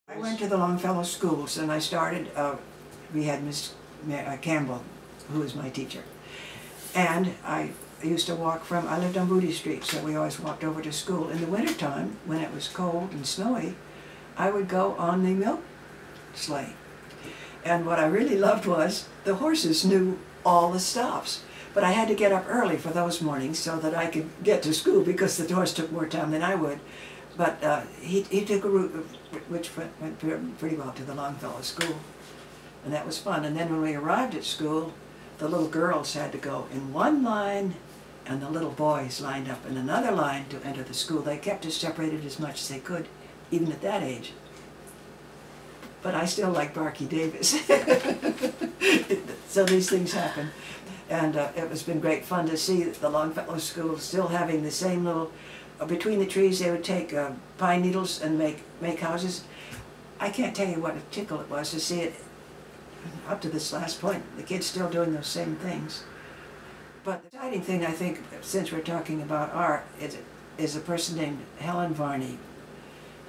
I went to the Longfellow schools and I started, we had Miss Campbell, who was my teacher. And I used to walk from, I lived on Booty Street, so we always walked over to school. In the wintertime, when it was cold and snowy, I would go on the milk sleigh. And what I really loved was the horses knew all the stops. But I had to get up early for those mornings so that I could get to school because the horse took more time than I would. But he took a route which went pretty well to the Longfellow school. And that was fun. And then when we arrived at school, the little girls had to go in one line and the little boys lined up in another line to enter the school. They kept us separated as much as they could, even at that age. But I still like Barky Davis. So these things happen. And it has been great fun to see the Longfellow School still having the same little, between the trees they would take pine needles and make houses. I can't tell you what a tickle it was to see it up to this last point, the kids still doing those same things. But the exciting thing, I think, since we're talking about art, is a person named Helen Varney.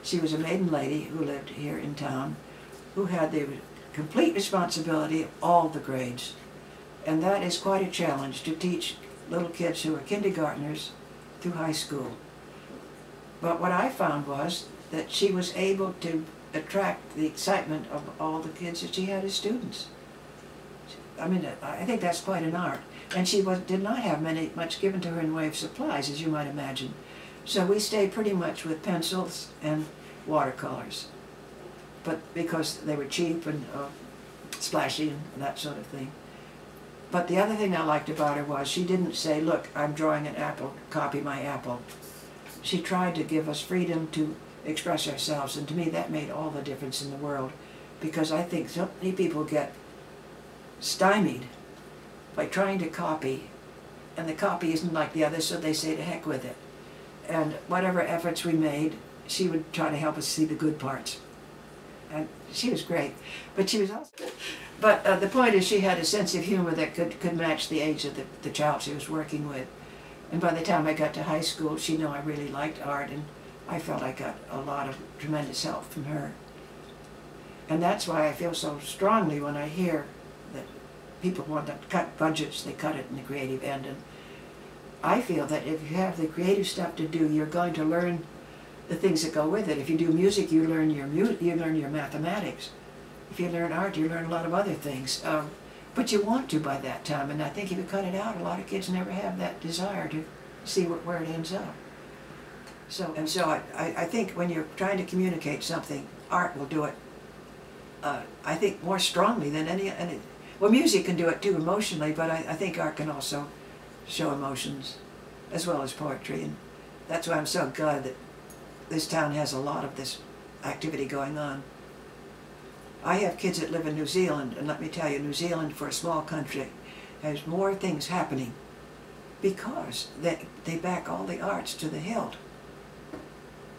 She was a maiden lady who lived here in town, who had the complete responsibility of all the grades. And that is quite a challenge to teach little kids who are kindergartners through high school. But what I found was that she was able to attract the excitement of all the kids that she had as students. I mean, I think that's quite an art. And she did not have much given to her in the way of supplies, as you might imagine. So we stayed pretty much with pencils and watercolors. But because they were cheap and splashy and that sort of thing. But the other thing I liked about her was she didn't say, look, I'm drawing an apple, copy my apple. She tried to give us freedom to express ourselves, and to me that made all the difference in the world, because I think so many people get stymied by trying to copy, and the copy isn't like the other, so they say to heck with it. And whatever efforts we made, she would try to help us see the good parts. And she was great, but she was also... But the point is, she had a sense of humor that could match the age of the child she was working with. And by the time I got to high school, she knew I really liked art, and I felt I got a lot of tremendous help from her. And that's why I feel so strongly when I hear that people want to cut budgets, they cut it in the creative end. And I feel that if you have the creative stuff to do, you're going to learn the things that go with it. If you do music, you learn your mathematics. If you learn art, you learn a lot of other things. But you want to by that time, and I think if you cut it out, a lot of kids never have that desire to see where it ends up. So I think when you're trying to communicate something, art will do it, I think, more strongly than any well, music can do it too emotionally, but I think art can also show emotions as well as poetry. And that's why I'm so glad that this town has a lot of this activity going on. I have kids that live in New Zealand, and let me tell you, New Zealand, for a small country, has more things happening because they back all the arts to the hilt.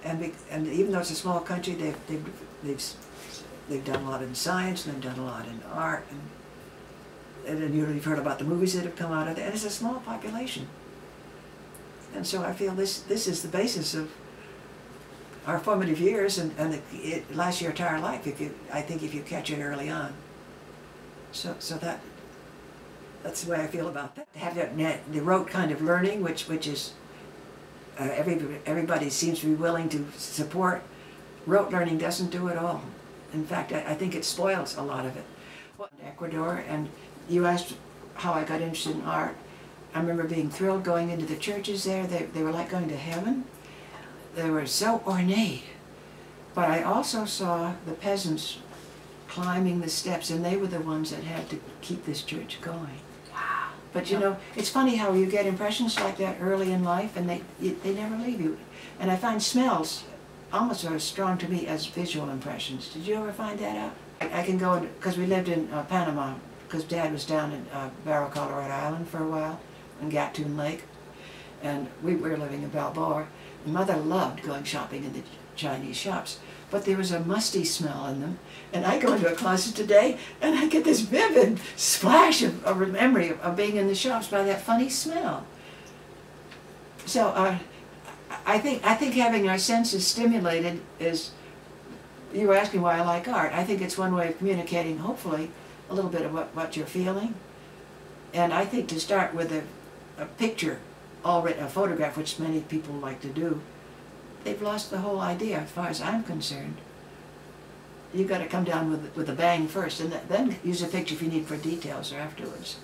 And even though it's a small country, they've done a lot in science, and they've done a lot in art, and you've heard about the movies that have come out of it, and it's a small population. And so I feel this is the basis of our formative years, and it lasts your entire life I think if you catch it early on. So that's the way I feel about that. To have the rote kind of learning, which is everybody seems to be willing to support. Rote learning doesn't do it all. In fact, I think it spoils a lot of it. Well, in Ecuador, and you asked how I got interested in art. I remember being thrilled going into the churches there. They were like going to heaven. They were so ornate. But I also saw the peasants climbing the steps, and they were the ones that had to keep this church going. Wow. But you know, it's funny how you get impressions like that early in life, and they never leave you. And I find smells almost as strong to me as visual impressions. Did you ever find that out? I can go, because we lived in Panama, because Dad was down in Barrow, Colorado Island for a while, in Gatun Lake, and we were living in Balboa. And Mother loved going shopping in the Chinese shops, but there was a musty smell in them. And I go into a closet today, and I get this vivid splash of memory of being in the shops by that funny smell. So I think having our senses stimulated is you were asking why I like art. I think it's one way of communicating, hopefully, a little bit of what you're feeling. And I think to start with a picture, already a photograph, which many people like to do, they've lost the whole idea as far as I'm concerned. You've got to come down with a bang first, and then use a picture if you need for details or afterwards.